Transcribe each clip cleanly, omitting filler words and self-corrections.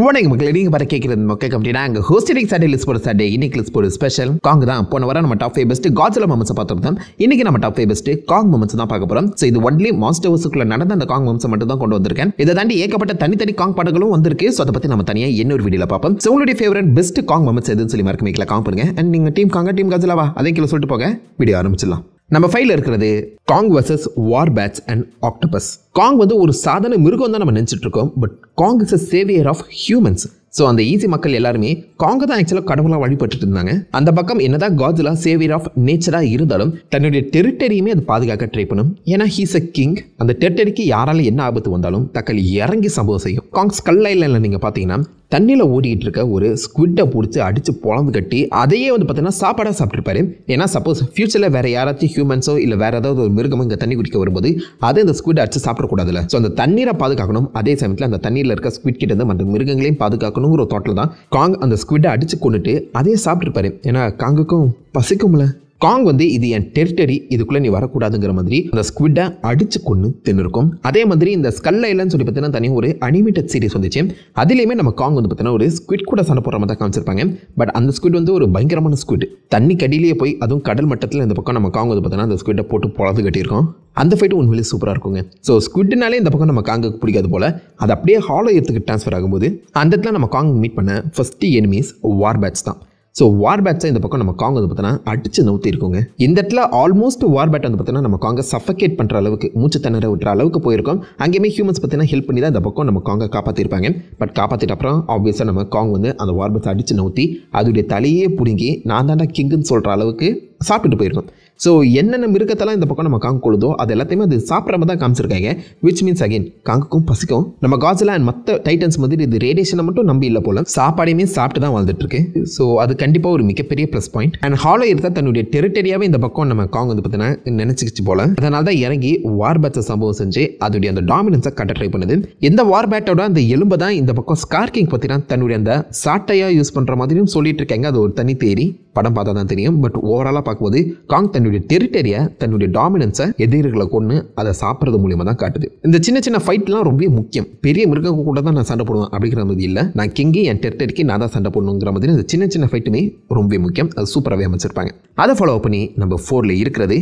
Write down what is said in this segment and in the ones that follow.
வணக்கம் மக்களே, நீங்க பாரு கேட்கிறது மொக்க கம்பெனி நாங்க ஹோஸ்டிங் சாட்டர்டே லிஸ்ட் போற சாட்டர்டே இன்னைக்கு லிஸ்ட் போற ஸ்பெஷல் காங் தான். போன வாரம் நம்ம டாப் 5 பெஸ்ட் காட்ஸிலா மொமெண்ட்ஸ் பார்த்தோம். இன்னைக்கு நம்ம டாப் 5 பெஸ்ட் காங் மொமெண்ட்ஸ் தான் பார்க்க போறோம். சோ இது ஒன்லி மாஸ்டர்ஸ்க்குள்ள நடந்த அந்த காங் மொமெண்ட்ஸ் மட்டும் தான் கொண்டு வந்திருக்கேன். இதை தாண்டி ஏகப்பட்ட தனித்தனி காங் பாடங்களும் வந்திருக்கு. சோ அதை பத்தி நம்ம தனியா இன்னொரு வீடியோல பார்ப்போம். சோ உங்களுடைய ஃபேவரட் பெஸ்ட் காங் மொமெண்ட்ஸ் எதுன்னு சொல்லி மறக்காம கீழ காமெண்ட் பண்ணுங்க. அண்ட் நீங்க டீம் காங்கா டீம் காட்ஸிலாவா அதே கீழ சொல்லிட்டு போங்க. வீடியோ ஆரம்பிச்சிடலாம். நம்ம ஃபைல இருக்கிறது Kong versus war bats and octopus. Kong வந்து ஒரு சாதாரண மிருகம் தான் நம்ம நினைச்சிட்டு இருக்கோம். But Kong is a savior of humans. So அந்த ஈஸி மக்கள் எல்லாருமே காங்க தான் ஆக்சுவலாக கடவுளாக வழிபட்டு இருந்தாங்க. அந்த பக்கம் என்னதான் காட்ஸிலா சேவியர் ஆஃப் நேச்சராக இருந்தாலும் தன்னுடைய டெரிட்டரியுமே அது பாதுகாக்க ட்ரை பண்ணும். ஏன்னா ஹீஸ் அ கிங். அந்த டெரிட்டரிக்கு யாரால என்ன ஆபத்து வந்தாலும் தக்கல் இறங்கி சம்பவம் செய்யும். காங் ஸ்கல் ஐலண்டில் நீங்கள் பார்த்தீங்கன்னா தண்ணியில் ஓடிக்கிட்டு இருக்க ஒரு ஸ்குவிட்டை பிடிச்சி அடித்து பொழந்து கட்டி அதையே வந்து பார்த்தீங்கன்னா சாப்பாடாக சாப்பிட்ருப்பாரு. ஏன்னா சப்போஸ் ஃபியூச்சரில் வேறு யாராச்சும் ஹியூமன்ஸோ இல்லை வேறு ஏதாவது ஒரு மிருகம் இங்கே தண்ணி குடிக்க வரும்போது அதை இந்த ஸ்குவிட் அடிச்சு சாப்பிடக்கூடாதுல்ல. ஸோ அந்த தண்ணீரை பாதுகாக்கணும். அதே சமயத்தில் அந்த தண்ணீரில் இருக்க ஸ்குவிட் கிட்ட இருந்து மற்ற மிருகங்களையும் பாதுகாக்கணுங்கிற ஒரு தோட்டில் தான் காங் அந்த ஸ்குவிட்டை அடித்து கொண்டுட்டு அதே சாப்பிட்ருப்பாரு. ஏன்னா காங்குக்கும் பசிக்கும்ல. காங் வந்து இது என் டெரிட்டரி, இதுக்குள்ளே நீ வரக்கூடாதுங்கிற மாதிரி அந்த ஸ்குவிட்டை அடிச்சு கொண்டு தின்னுருக்கும். அதே மாதிரி இந்த ஸ்கல் ஐலண்ட் சொல்லி பார்த்தீங்கன்னா தனியாக ஒரு அனிமேட்டட் சீரிஸ் வந்துச்சு. அதுலேயுமே நம்ம காங் வந்து பார்த்தீங்கன்னா ஒரு ஸ்குவிட் கூட சண்டை போடுற மாதிரி தான் காமிச்சிருப்பாங்க. பட் அந்த ஸ்குவிட் வந்து ஒரு பயங்கரமான ஸ்குவிட். தண்ணி கடியிலேயே போய் அதுவும் கடல் மட்டத்தில் இந்த பக்கம் நம்ம காங் வந்து பார்த்தீங்கன்னா அந்த ஸ்குவிட்டை போட்டு பொழந்து கட்டியிருக்கோம். அந்த ஃபைட்டு உண்மையிலே சூப்பராக இருக்குங்க. ஸோ ஸ்குவிட்னாலே இந்த பக்கம் நம்ம காங்குக்கு பிடிக்காது போல் அது அப்படியே ஹாலோ எர்த்துக்கு ட்ரான்ஸ்ஃபர் ஆகும்போது அந்த இடத்துல நம்ம காங் மீட் பண்ண ஃபர்ஸ்ட் எனிமீஸ் வார் பேட்ஸ் தான். ஸோ வார் பேட்ஸை இந்த பக்கம் நம்ம காங் வந்து பார்த்தோன்னா அடிச்சு நவுத்தி இருக்குங்க. இந்த இடத்துல ஆல்மோஸ்ட் வார் பேட் வந்து பார்த்தீங்கன்னா நம்ம காங்கை சஃபகேட் பண்ணுற அளவுக்கு மூச்சு திணற விட்டுற அளவுக்கு போயிருக்கோம். அங்கேயுமே ஹியூமன்ஸ் பார்த்தீங்கன்னா ஹெல்ப் பண்ணி தான் இந்த பக்கம் நம்ம காங்கை காப்பாற்றிருப்பாங்க. பட் காப்பாற்றிட்ட அப்புறம் ஆப்வியஸாக நம்ம காங் வந்து அந்த வார் பேட்ஸை அடிச்சு நவுத்தி அதோடைய தலையே பிடுங்கி நான் தாண்டா கிங்குன்னு சொல்கிற அளவுக்கு சாப்பிட்டுட்டு போயிருக்கோம். ஸோ என்னென்ன மிருகத்தெல்லாம் இந்த பக்கம் நம்ம காங் கொள்ளுதோ அது எல்லாத்தையுமே அது சாப்பிட்ற மாதிரி தான் காமிச்சிருக்காங்க. விச் மீன்ஸ் அகைன் காங்குக்கும் பசிக்கும். நம்ம காட்ஸிலா அண்ட் மற்ற டைட்டன்ஸ் மாதிரி இது ரேடியேஷனை மட்டும் நம்பி இல்லை போல சாப்பாடையுமே சாப்பிட்டு தான் வாழ்ந்துட்டு இருக்கு. ஸோ அது கண்டிப்பாக ஒரு மிகப்பெரிய ப்ளஸ் பாயிண்ட். அண்ட் ஹாலோ இருந்தா தன்னுடைய டெரிட்டரியாவே இந்த பக்கம் நம்ம காங் வந்து பார்த்தீங்கன்னா நினைச்சிக்கிச்சு போல. அதனால தான் இறங்கி வார் பேட்ஸை சம்பவம் செஞ்சு அதோடைய அந்த டாமினன்ஸை கட்ட ட்ரை பண்ணுது. இந்த வார் பேட்டோட அந்த எலும்பை தான் இந்த பக்கம் ஸ்கார்கிங் பார்த்தீங்கன்னா தன்னுடைய அந்த சாட்டையாக யூஸ் பண்ணுற மாதிரியும் சொல்லிட்டு இருக்காங்க. அது ஒரு தனி தேரி, படம் பார்த்தா தான் தெரியும். பட் ஓவராலாக பார்க்கும்போது காங் தன்னுடைய டெரிட்டரியை தன்னுடைய டாமினன்ஸை எதிரிகளை கொண்டு அதை சாப்பிட்றது மூலியமாக தான் காட்டுது. இந்த சின்ன சின்ன ஃபைட்லாம் ரொம்ப முக்கியம். பெரிய மிருகம் கூட தான் நான் சண்டை போடுவேன் அப்படிங்கிற மாதிரி இல்லை. நான் கிங்கி என் டெரிட்டரிக்கு நான் தான் சண்டை போடணுங்கிற மாதிரி அந்த சின்ன சின்ன ஃபைட்டுமே ரொம்ப முக்கியம். அது சூப்பராகவே அமைச்சிருப்பாங்க. அதை ஃபாலோ பண்ணி நம்ம 4ல் இருக்கிறது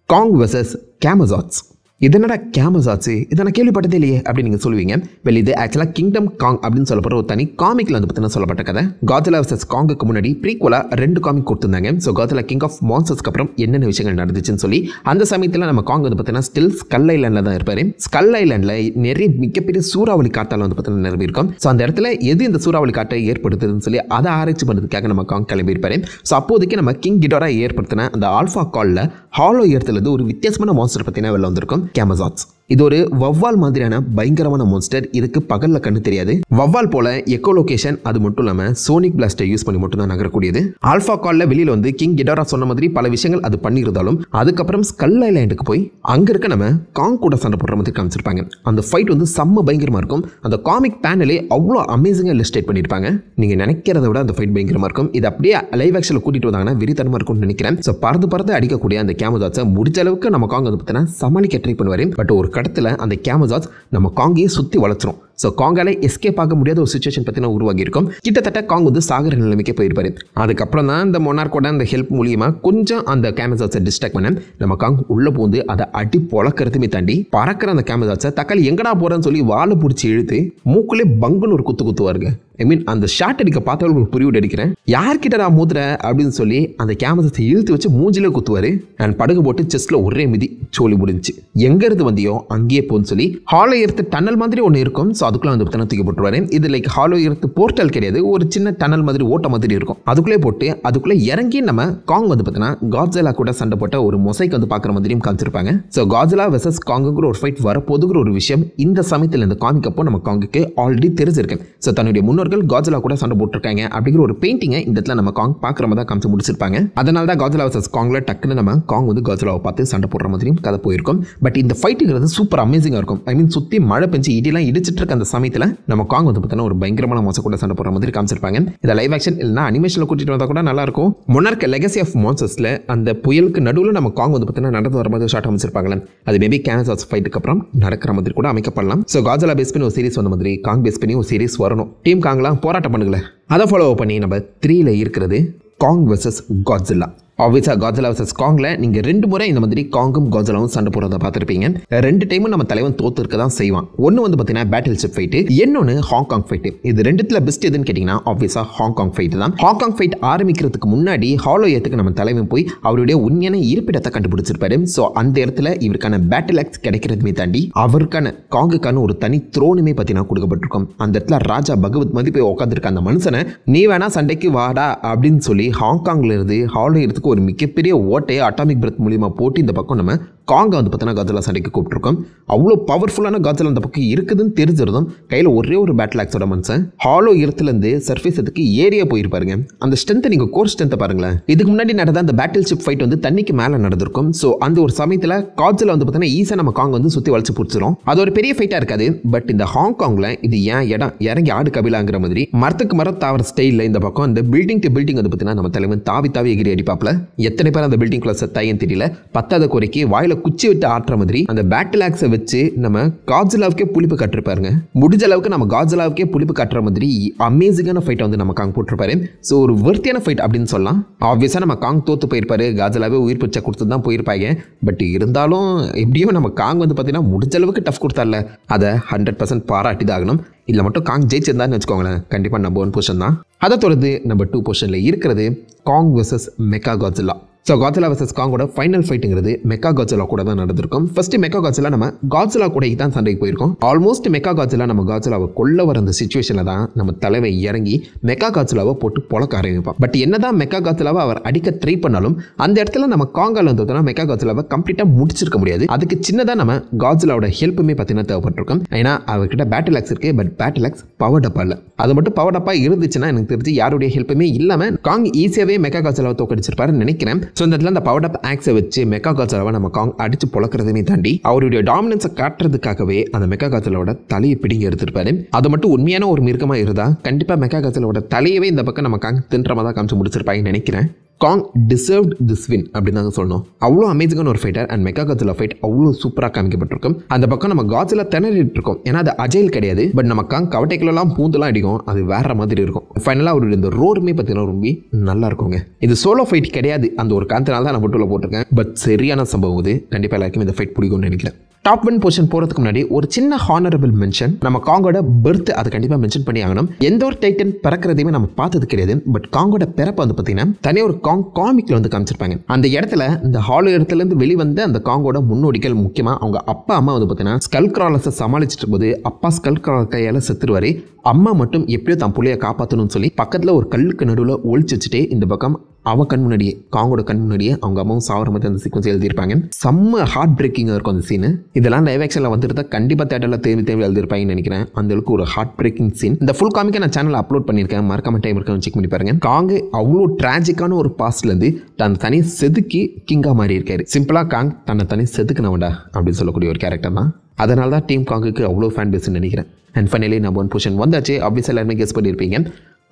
காங் வெர்சஸ் கேமசாட்ஸ். இது என்னடா கேமசாட்ஸ், இதை நான் கேள்விப்பட்டதே இல்லையே அப்படின்னு நீங்கள் சொல்லுவீங்க. வெல் இது ஆக்சுவலாக கிங்டம் காங் அப்படின்னு சொல்லப்படுற ஒரு தனி காமிக்கில் வந்து பார்த்தீங்கன்னா சொல்லப்பட்ட கதை. காட்ஸிலா வெர்சஸ் காங்குக்கு முன்னாடி ப்ரீக்வலாக 2 காமிக் கொடுத்துருந்தாங்க. ஸோ காட்ஸிலா கிங் ஆஃப் மான்ஸ்டர்ஸ்க்கு அப்புறம் என்னென்ன விஷயங்கள் நடந்துச்சுன்னு சொல்லி அந்த சமயத்தில் நம்ம காங் வந்து பார்த்தீங்கன்னா ஸ்டில் ஸ்கல் ஐலண்டில் தான் இருப்பார். ஸ்கல் ஐலண்டில் நிறைய மிகப்பெரிய சூறாவளி காற்றால் வந்து பார்த்தீங்கன்னா நிரம்பியிருக்கும். ஸோ அந்த இடத்துல எது இந்த சூறாவளி காற்றை ஏற்படுத்துதுன்னு சொல்லி அதை ஆராய்ச்சி பண்ணுறதுக்காக நம்ம காங் கிளம்பியிருப்பார். ஸோ அப்போதைக்கு நம்ம கிங் கிடோரா ஏற்படுத்தின அந்த ஆல்ஃபா காலில் ஹாலோ எர்த்துலேருந்து ஒரு வித்தியாசமான மான்ஸ்டர் பார்த்தீங்கன்னா வெளில வந்திருக்கும், கேமசாட்ஸ். இது ஒரு வவ்வால் மாதிரியான பயங்கரமான மான்ஸ்டர். இதுக்கு பகல்ல கண்ணு தெரியாது. வவ்வால் போல எக்கோலோகேஷன் அது மட்டும் இல்லாமல் சோனிக் பிளாஸ்டை யூஸ் பண்ணி மட்டும் தான் நகரக்கூடியது. ஆல்ஃபா கால்ல வெளியில் வந்து கிங் கிடோரா சொன்ன மாதிரி பல விஷயங்கள் அது பண்ணியிருந்தாலும் அதுக்கப்புறம் ஸ்கல் ஐலாண்டுக்கு போய் அங்கே இருக்க நம்ம காங் கூட சண்டை போடுற மாதிரி காமிச்சிருப்பாங்க. அந்த ஃபைட் வந்து செம்ம பயங்கரமாக இருக்கும். அந்த காமிக் பேனலே அவ்வளோ அமேசிங்காக இல்லஸ்ட்ரேட் பண்ணியிருப்பாங்க. நீங்கள் நினைக்கிறத விட அந்த ஃபைட் பயங்கரமாக இருக்கும். இது அப்படியே லைவ் ஆக்ஷனில் கூட்டிகிட்டு வந்தாங்கன்னா வெறித்தனமாக இருக்கும்னு நினைக்கிறேன். ஸோ பறந்து அடிக்கக்கூடிய அந்த கேமசாட்ஸை முடிச்ச அளவுக்கு நம்ம காங் வந்து பார்த்தீங்கன்னா சமாளிக்க ட்ரை பண்ணுவார். பட் ஒரு கடத்தில் அந்த கேமசாட்ஸ் நம்ம காங்கையே சுற்றி வளர்த்துரும். ஸோ காங்கால எஸ்கேப் ஆக முடியாத ஒரு சுச்சுவேஷன் பார்த்தீங்கன்னா உருவாகி இருக்கும். கிட்டத்தட்ட காங் வந்து சாகர நிலைமைக்கே போயிருப்பாரு. அதுக்கப்புறம் தான் இந்த மொனார்க்கோட அந்த ஹெல்ப் மூலியமாக கொஞ்சம் அந்த கேமசாட்ஸை டிஸ்ட்ராக்ட் பண்ண நம்ம காங் உள்ளே போந்து அதை அடி பொழக்கிறதுமே தாண்டி பறக்கிற அந்த கேமசாட்ஸை தக்காளி எங்கடா போகிறேன்னு சொல்லி வாழை பிடிச்சி இழுத்து மூக்குள்ளே பங்குன்னு ஒரு குத்துவாருங்க. ஐ மீன் அந்த ஷார்ட் அடிக்க பார்த்தாலும் ஒரு புரிவுடு அடிக்கிறேன். யார்கிட்ட நான் மூதுற அப்படின்னு சொல்லி அந்த கேமராத்தை இழுத்து வச்சு மூஞ்சிலே குத்துவாரு. அண்ட் படகு போட்டு செஸ்ட்ல ஒரே மிதி சோழி முடிஞ்சு. எங்க இருந்து வந்தியோ அங்கேயே போன்னு சொல்லி ஹாலோ எர்த் டனல் மாதிரி ஒன்று இருக்கும். ஸோ அதுக்குள்ள வந்து பார்த்தீங்கன்னா தூக்கி போட்டுருவாரு. இது லைக் ஹாலோ எர்த் போர்ட்டல் கிடையாது, ஒரு சின்ன டனல் மாதிரி ஓட்ட மாதிரி இருக்கும். அதுக்குள்ளே போட்டு அதுக்குள்ளே இறங்கி நம்ம காங் வந்து பார்த்தீங்கன்னா காட்ஸிலா கூட சண்டை போட்ட ஒரு மொசைக் வந்து பார்க்குற மாதிரியும் காமிச்சிருப்பாங்க. ஸோ காட்ஸிலா வெர்சஸ் காங்குங்கிற ஒரு ஃபைட் வரப்போதுங்கிற ஒரு விஷயம் இந்த சமயத்தில் இந்த காமிக் அப்போ நம்ம காங்குக்கு ஆல்ரெடி தெரிஞ்சிருக்கு. ஸோ தன்னுடைய முன்னோர்கள் காட்ஸிலா கூட சண்டை போட்டுருக்காங்க அப்படிங்கிற ஒரு பெயிண்டிங்கை இந்த இடத்துல நம்ம காங் பார்க்குற மாதிரி தான் காமிச்சு முடிச்சிருப்பாங்க. அதனால தான் காட்ஸிலா வெர்சஸ் காங்ல டக்குன்னு நம்ம காங் வந்து காட்ஸிலாவை பார்த்து சண்டை போடுற மாதிரியும் கதை போயிருக்கும். பட் இந்த ஃபைட்டுங்கிறது சூப்பர் அமேசிங்காக இருக்கும். ஐ மீன் சுற்றி மழை பெஞ்சு இடியெல்லாம் இடிச்சிட்டு இருக்க அந்த சமயத்தில் நம்ம காங் வந்து பார்த்தீங்கன்னா ஒரு பயங்கரமான மோசம் கூட சண்டை போடுற மாதிரி காமிச்சிருப்பாங்க. இந்த லைவ் ஆக்ஷன் இல்லைனா அனிமேஷனில் கூட்டிட்டு வந்தால் கூட நல்லா இருக்கும். மொனார்க் லெகசி ஆஃப் மான்ஸ்டர்ஸ்ல அந்த புயலுக்கு நடுவில் நம்ம காங் வந்து பார்த்தீங்கன்னா நடந்து வர மாதிரி ஷார்ட் அமைச்சிருப்பாங்களே, அது மேபி கேன்சஸ் ஃபைட்டுக்கு அப்புறம் நடக்கிற மாதிரி கூட அமைக்கப்படலாம். ஸோ காட்ஸில்லா பேஸ் பண்ணி ஒரு சீரிஸ் வந்த மாதிரி காங் பேஸ் பண்ணி ஒரு சீரிஸ் வரணும். டீம் காங்லாம் போராட்டம் பண்ணுங்களேன். அதை ஃபாலோ பண்ணி நம்ம 3ல இருக்கிறது காங் வெர்சஸ் காட்ஸில்லா. ஆப்வியஸாக காட்ஸில்லா வர்சஸ் காங்கில் நீங்கள் 2 முறை இந்த மாதிரி காங்கும் காட்ஸில்லாவும் சண்டை போடுறத பார்த்துருப்பீங்க. 2 டைமும் நம்ம தலைவன் தோத்து இருக்க தான் செய்வான். ஒன்று வந்து பார்த்தீங்கன்னா பேட்டில் ஷிப் ஃபைட்டு, இன்னொன்று ஹாங்காங் ஃபைட்டு. இது ரெண்டுத்தில் பெஸ்ட் எதுன்னு கேட்டிங்கன்னா ஆப்வியஸாக ஹாங்காங் ஃபைட்டு தான். ஹாங்காங் ஃபைட் ஆரம்பிக்கிறதுக்கு முன்னாடி ஹாலோ ஏத்துக்கு நம்ம தலைவன் போய் அவருடைய உண்மையான இருப்பிடத்தை கண்டுபிடிச்சிருப்பாரு. ஸோ அந்த இடத்துல இவருக்கான பேட்டில் ஆக்ஸ் கிடைக்கிறதுமே தாண்டி அவருக்கான காங்குக்கான ஒரு தனி த்ரோனுமே பார்த்தீங்கன்னா கொடுக்கப்பட்டிருக்கும். அந்த இடத்துல ராஜா பகவத் மாதிரி போய் உட்காந்துருக்க அந்த மனுஷனை நீ வேணா சண்டைக்கு வாடா அப்படின்னு சொல்லி ஹாங்காங்ல இருந்து ஹாலோ ஏத்துக்கு ஒரு மிகப்பெரிய ஓட்டையை அட்டாமிக் பிரெத் மூலியமா போட்டு இந்த பக்கம் நம்ம காங்கை வந்து பார்த்தீங்கன்னா காட்ஸில்லா சண்டைக்கு கூப்பிட்டுருக்கோம். அவ்வளோ பவர்ஃபுல்லான காட்ஸில்லா அந்த பக்கம் இருக்குதுன்னு தெரிஞ்சிருந்தோம். கையில் ஒரே ஒரு பேட்டில் ஆக்ஸோட மனுஷன் ஹாலோ இடத்துலேருந்து சர்ஃபேஸ் எதுக்கு ஏரியா போயிருப்பாருங்க. அந்த ஸ்ட்ரென்த்தை நீங்கள் கோர் ஸ்ட்ரென்த்தை பாருங்களேன். இதுக்கு முன்னாடி நடந்த அந்த பேட்டில் ஷிப் ஃபைட் வந்து தண்ணிக்கு மேலே நடந்திருக்கும். ஸோ அந்த ஒரு சமயத்தில் காட்ஸில்லா வந்து பார்த்தீங்கன்னா ஈஸியாக நம்ம காங் வந்து சுற்றி வளைச்சு பிடிச்சிரும். அது ஒரு பெரிய ஃபைட்டாக இருக்காது. பட் இந்த ஹாங்காங்கில் இது ஏன் இடம் இறங்கி ஆடு கபிலாங்கிற மாதிரி மரத்துக்கு மரம் தாவர ஸ்டைலில் இந்த பக்கம் இந்த பில்டிங் டு பில்டிங் வந்து பார்த்தீங்கன்னா நம்ம தலைவன் தாவி தாவி எகிரி அடிப்பாப்ல. எத்தனை பேர் அந்த பில்டிங் குள்ள செத்தாயின்னு தெரியல. 10வது குறைக்கு வாயில குச்சி விட்டு ஆட்டுற மாதிரி அந்த பேட்டில் ஆக்ஸை வச்சு நம்ம காட்ஸில்லாவுக்கே புளிப்பு கட்டிருப்பாருங்க. முடிஞ்ச அளவுக்கு நம்ம காட்ஸில்லாவுக்கே புளிப்பு கட்டுற மாதிரி அமேசிங்கான ஃபைட்டை வந்து நம்ம காங் போட்டிருப்பாரு. ஸோ ஒரு வர்த்தியான ஃபைட் அப்படின்னு சொல்லலாம். ஆப்வியஸாக நம்ம காங் தோத்து போயிருப்பாரு, காட்ஸில்லாவே உயிர் பிச்சை கொடுத்து தான் போயிருப்பாங்க. பட் இருந்தாலும் எப்படியும் நம்ம காங் வந்து பார்த்தீங்கன்னா முடிஞ்ச அளவுக்கு டஃப் கொடுத்தார்ல, அதை 100% பாராட்டி தான் ஆகணும். இதில் மட்டும் காங் ஜெயிச்சிருந்தான்னு வச்சுக்கோங்களேன், கண்டிப்பாக நம்பர் 1 பொசிஷன் தான். அதை தொடர்ந்து நம்பர் 2 பொசிஷனில் இருக்கிறது Kong versus mega Godzilla. So Godzilla versus காங்கோட ஃபைனல் ஃபைட்டுங்கிறது மெகா காட்ஸில்லா கூட தான் நடந்திருக்கும். ஃபர்ஸ்ட் மெகா காட்ஸில்லா நம்ம காட்ஸில்லா கூட தான் சண்டைக்கு போயிருக்கோம். ஆல்மோஸ்ட் மெகா காட்ஸில்லா நம்ம காட்ஸில்லாவை கொல்ல வர அந்த சிச்சுவேஷனில் தான் நம்ம தலைவை இறங்கி மெகா காட்ஸில்லாவை போட்டு பொழக்க ஆரம்பிப்பான். பட் என்னதான் மெகா காட்ஸில்லாவை அவர் அடிக்க ட்ரை பண்ணாலும் அந்த இடத்துல நம்ம காங்கால் வந்ததுனா மெகா காட்ஸில்லாவை கம்ப்ளீட்டாக முடிச்சிருக்க முடியாது. அதுக்கு சின்னதாக நம்ம காட்ஸில்லாவோட ஹெல்ப்புமே பார்த்தீங்கன்னா தேவைப்பட்டிருக்கும். ஏன்னா அவர்கிட்ட பேட்டில் ஆக்ஸ் இருக்கு, பட் பேட்டில் ஆக்ஸ் பவர் டப்பா இல்லை. அது மட்டும் பவர் டப்பா இருந்துச்சுன்னா எனக்கு தெரிஞ்சு யாருடைய ஹெல்ப்புமே இல்லாமல் காங் ஈஸியாகவே மெகா காட்ஸில்லாவை தோக்கடிச்சிருப்பாருன்னு நினைக்கிறேன். ஸோ இந்த இடத்துல அந்த பவர் அப் ஆக்ஸை வச்சு மெகா காட்ஸில்லாவை நம்ம காங் அடிச்சு பொழக்கிறதுமே தாண்டி அவருடைய டாமினன்ஸை காட்டுறதுக்காகவே அந்த மெகா காட்ஸில்லாவோட தலையை பிடிங்கி எடுத்துருப்பாரு. அது மட்டும் உண்மையான ஒரு மிருகமா இருந்தா கண்டிப்பா மெகா காட்ஸில்லாவோட தலையவே இந்த பக்கம் நம்ம காங் தின்றமா தான் காமிச்சு முடிச்சிருப்பாங்கன்னு நினைக்கிறேன். காங் டிசர்வ்ட் திஸ் வின் அப்படின்னு தான் சொல்லணும். அவ்வளோ அமேசிங்கான ஒரு fighter and mega Godzilla fight அவ்வளோ சூப்பராக காமிக்கப்பட்டிருக்கும். அந்த பக்கம் நம்ம காட்ஸில்லா திணறிட்டு இருக்கோம், ஏன்னா அது அஜைல் கிடையாது. பட் நம்ம காங் கவட்டைக்குள்ளெல்லாம் பூந்தெல்லாம் அடிக்கும், அது வேற மாதிரி இருக்கும். ஃபைனலாக அவருடைய இந்த ரோருமே பார்த்தீங்கன்னா ரொம்ப நல்லா இருக்குங்க. இது சோலோ ஃபைட் கிடையாது, அந்த ஒரு காரணத்தினால தான் நான் போட்டுள்ள போட்டிருக்கேன். பட் சரியான சம்பவம் இது. கண்டிப்பாக எல்லாருக்கும் இந்த ஃபைட் பிடிக்கும்னு நினைக்கிறேன். டாப் 1 பொசிஷன் போகிறதுக்கு முன்னாடி ஒரு சின்ன ஹானரபிள் மென்ஷன். நம்ம காங்கோட பர்த் அதை கண்டிப்பாக மென்ஷன் பண்ணி ஆகணும். எந்த ஒரு டைட்டன் பிறக்கிறதையுமே நம்ம பார்த்தது கிடையாது. பட் காங்கோட பிறப்பை வந்து பார்த்தீங்கன்னா தனியாக ஒரு காங் காமிக்கில் வந்து காமிச்சிருப்பாங்க. அந்த இடத்துல இந்த ஹாலோ இடத்துலேருந்து வெளிவந்த அந்த காங்கோட முன்னோடிகள், முக்கியமாக அவங்க அப்பா அம்மா வந்து பார்த்தீங்கன்னா ஸ்கல் கிராலர்ஸை சமாளிச்சுட்டு போது அப்பா ஸ்கல் கிராலர் கையால் செத்துருவாரு. அம்மா மட்டும் எப்படியோ தான் புள்ளைய காப்பாற்றணும்னு சொல்லி பக்கத்தில் ஒரு கல்லுக்கு நடுவில் ஒழிச்சு வச்சுட்டு இந்த பக்கம் அவன் கண் முன்னாடியே காங்கோட கண் முன்னாடியே அவங்க அம்மாவும் சாவர மாதிரி அந்த சீக்வன்ஸ் எழுதியிருப்பாங்க. செம்ம ஹார்ட் பிரேக்கிங்காக இருக்கும் அந்த சீன். இதெல்லாம் லைவ் ஆக்ஷனில் வந்துட்டு கண்டிப்பாக தேட்டரில் தேவை எழுதியிருப்பாங்கன்னு நினைக்கிறேன். அந்த அளவுக்கு ஒரு ஹார்ட் பிரேக்கிங் சீன். இந்த ஃபுல் காமிக்கை நான் சேனலில் அப்லோட் பண்ணியிருக்கேன், மறக்காம டைம் இருக்கான்னு செக் பண்ணி பாருங்க. காங்கு அவ்வளோ ட்ராஜிக்கான ஒரு பாஸ்ட்லேருந்து தன்னை தனி செதுக்கி கிங்காக மாறி இருக்காரு. சிம்பிளாக காங் தன்னை தனி செதுக்குனவண்டா அப்படின்னு சொல்லக்கூடிய ஒரு கேரக்டர் தான். அதனால தான் டீம் காங்குக்கு அவ்வளோ ஃபேன் பேஸ்ன்னு நினைக்கிறேன். அண்ட் ஃபைனலி நம்பர் 1 பொசிஷன் வந்தாச்சு. ஆப்வியஸாக எல்லாருமே கெஸ் பண்ணியிருப்பீங்க.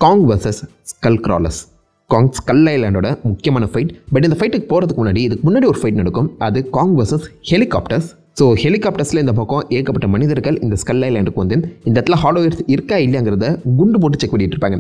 காங் வர்சஸ் ஸ்கல் கிராலர்ஸ். காங் ஸ்கல் ஐலாண்டோட முக்கியமான ஃபைட். பட் இந்த ஃபைட்டுக்கு போகிறதுக்கு முன்னாடி இதுக்கு முன்னாடி ஒரு ஃபைட் நடக்கும். அது காங் வர்சஸ் ஹெலிகாப்டர்ஸ். ஸோ ஹெலிகாப்டர்ஸில் இந்த பக்கம் ஏகப்பட்ட மனிதர்கள் இந்த ஸ்கல் ஐலாண்டுக்கு வந்து இந்த இடத்துல ஹாலோ இருக்கா இல்லையாங்கிறத குண்டு போட்டு செக் பண்ணிட்டு இருப்பாங்க.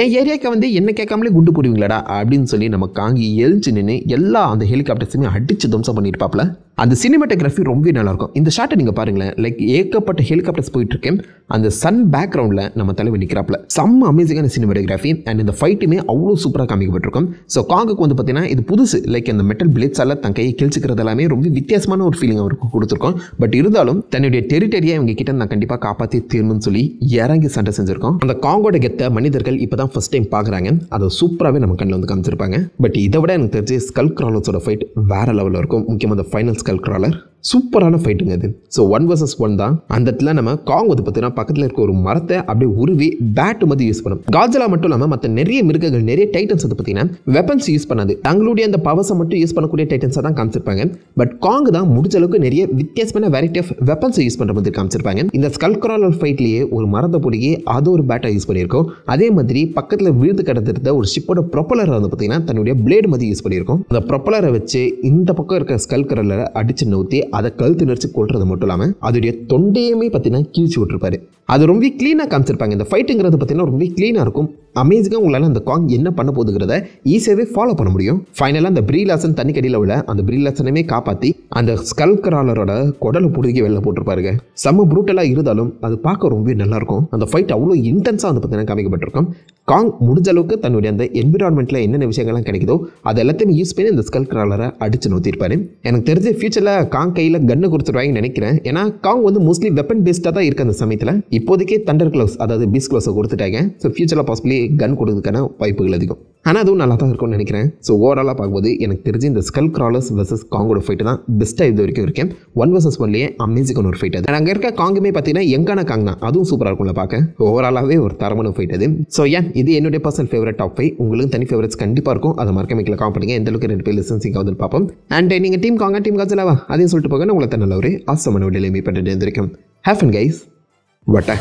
என் ஏரியாவுக்கு வந்து என்ன கேட்காமலே குண்டு போடுவீங்களாடா அப்படின்னு சொல்லி நம்ம காங்கி எழுச்சி நின்று எல்லா அந்த ஹெலிகாப்டர்ஸுமே அடித்து துவம்சம் பண்ணியிருப்பாப்ல. அந்த சினிமாட்டோகிராஃபி ரொம்பவே நல்லாயிருக்கும். இந்த ஷாட்டை நீங்கள் பாருங்களேன், லைக் ஏகப்பட்ட ஹெலிகாப்டர்ஸ் போயிட்டுருக்கேன். அந்த சன் பேக்ரவுண்டில் நம்ம தலைவர் நிற்கிறாப்புல. செம்ம அமேசிங்கான சினிமாட்டோகிராஃபி அண்ட் இந்த ஃபைட்டுமே அவ்வளோ சூப்பராக காமிக்கப்பட்டிருக்கும். ஸோ காங்குக்கு வந்து பார்த்தீங்கன்னா இது புதுசு. லைக் அந்த மெட்டல் பிளேட்ஸால் தன் கையை கிழிச்சிக்கிறது எல்லாமே ரொம்ப வித்தியாசமான ஒரு ஃபீலிங் அவருக்கு கொடுத்துருக்கோம். பட் இருந்தாலும் தன்னுடைய டெரிட்டரியை இவங்க கிட்ட நான் கண்டிப்பாக காப்பாற்றி தீரணும்னு சொல்லி இறங்கி சண்டை செஞ்சுருக்கோம். அந்த காங்கோட கெத்த மனிதர்கள் இப்போ இப்போ தான் ஃபஸ்ட் டைம் பார்க்குறாங்க. அதை சூப்பராகவே நம்ம கண்ணில் வந்து காமிச்சிருப்பாங்க. பட் இதை விட எனக்கு தெரிஞ்சு ஸ்கல் கிராலர்ஸோட ஃபைட் வேறு லெவலில் இருக்கும். முக்கியமாக அந்த ஃபைனல் ஸ்கல் கிராலர் சூப்பரான ஃபைட்டுங்க அது. ஸோ 1 vs 1 தான். அந்த இடத்துல நம்ம காங் வந்து பார்த்தீங்கன்னா பக்கத்தில் இருக்க ஒரு மரத்தை அப்படியே உருவி பேட்டு மாதிரி யூஸ் பண்ணும். காட்ஸிலா மட்டும் இல்லாமல் மற்ற நிறைய மிருகங்கள், நிறைய டைட்டன்ஸ் வந்து பார்த்தீங்கன்னா வெப்பன்ஸ் யூஸ் பண்ணாது, தங்களுடைய அந்த பவர்ஸை மட்டும் யூஸ் பண்ணக்கூடிய டைட்டன்ஸாக தான் காமிச்சிருப்பாங்க. பட் காங் தான் முடிஞ்ச அளவுக்கு நிறைய வித்தியாசமான வெரைட்டி ஆஃப் வெப்பன்ஸை யூஸ் பண்ணுற மாதிரி காமிச்சிருப்பாங்க. இந்த ஸ்கல் கிராலர் ஃபைட்லேயே ஒரு மரத்தை பிடிக்கி அது ஒரு பேட்டை யூஸ் பண்ணியிருக்கோம். அதே மாதிரி பக்கத்தில் விழுந்து கிடந்திருந்த ஒரு ஷிப்போட ப்ரொப்பலரை வந்து பார்த்தீங்கன்னா தன்னுடைய பிளேடு மாதிரி யூஸ் பண்ணியிருக்கோம். அந்த ப்ரொப்பலரை வச்சு இந்த பக்கம் இருக்க ஸ்கல் கிராலரை அடிச்சு நவுத்தி அதை கழுத்து நெரிச்சு கொள்றது மட்டும் இல்லாமல் அதோடைய தொண்டையுமே பார்த்தீங்கன்னா கிழிச்சு விட்டுருப்பாரு. அது ரொம்ப க்ளீனாக காமிச்சிருப்பாங்க. இந்த ஃபைட்டுங்கிறது பார்த்தீங்கன்னா ரொம்ப க்ளீனாக இருக்கும். அமேசிங்காக உங்களால் அந்த காங் என்ன பண்ண போகுதுங்கிறத ஈஸியாகவே ஃபாலோ பண்ண முடியும். ஃபைனலாக அந்த ப்ரீலாசன் தண்ணி கடியில் விட அந்த ப்ரீலாசனமே காப்பாற்றி அந்த ஸ்கல் கிராலரோட குடலை பிடிக்கி வெளில போட்டிருப்பாருங்க. செம்ம ப்ரூட்டலாக இருந்தாலும் அது பார்க்க ரொம்ப நல்லாயிருக்கும். அந்த ஃபைட் அவ்வளோ இன்டென்ஸாக வந்து பார்த்தீங்கன்னா காமிக்கப்பட்டிருக்கும். காங் முடிஞ்ச அளவுக்கு தன்னுடைய அந்த என்விரான்மெண்ட்டில் என்னென்ன விஷயங்கள்லாம் கிடைக்குதோ அது எல்லாத்தையுமே யூஸ் பண்ணி இந்த ஸ்கல் கிராலரை அடிச்சு நோத்திருப்பாரு. எனக்கு தெரிஞ்ச ஃபியூச்சரில் காங் கையில் கன்னு கொடுத்துருவாங்கன்னு நினைக்கிறேன். ஏன்னா காங் வந்து மோஸ்ட்லி வெப்பன் பேஸ்டாக தான் இருக்குது அந்த சமயத்தில். இப்போதைக்கே தண்டர் க்ளவுஸ், அதாவது பீஸ் க்ளவுஸை கொடுத்துட்டாங்க. ஸோ ஃபியூச்சரில் பாசிபிளி கன் கொடுக்கறதுக்கான வாய்ப்புகள் அதிகம். ஆனால் அதுவும் நல்லா தான் இருக்கும்னு நினைக்கிறேன். ஸோ ஓவராலாக பார்க்கும்போது எனக்கு தெரிஞ்சு இந்த ஸ்கல் கிராலர்ஸ் வெர்சஸ் காங்கோட ஃபைட்டு தான் பெஸ்ட்டாக இது வரைக்கும் இருக்கேன். 1 vs 1லேயே அமேசிங்கான ஒரு ஃபைட் அது. அங்கே இருக்க காங்குமே பார்த்தீங்கன்னா எங்கான காங் தான், அதுவும் சூப்பராக இருக்கும்ல பார்க்க. ஓவராலாகவே ஒரு தரமான ஃபைட் அது. ஸோ இது என்னுடைய பர்சனல் ஃபேவரட் டாப் 5. உங்களுக்கு தனி ஃபேவரட்ஸ் கண்டிப்பாக இருக்கும். அதை மறக்க மேக்கில் காம் பண்ணுங்க. எந்த அளவுக்கு 2 பேர் லிசன்ஸிங் ஆகுதுன்னு பார்ப்போம். அண்ட் நீங்கள் டீம் காங்கா டீம் காஜலாவா அதையும் சொல்லிட்டு போக உங்களை நல்ல ஒரு ஆசமான வீடியோவில் மீட் பண்ணிட்டு இருந்திருக்கேன். Have fun guys. வட்டா.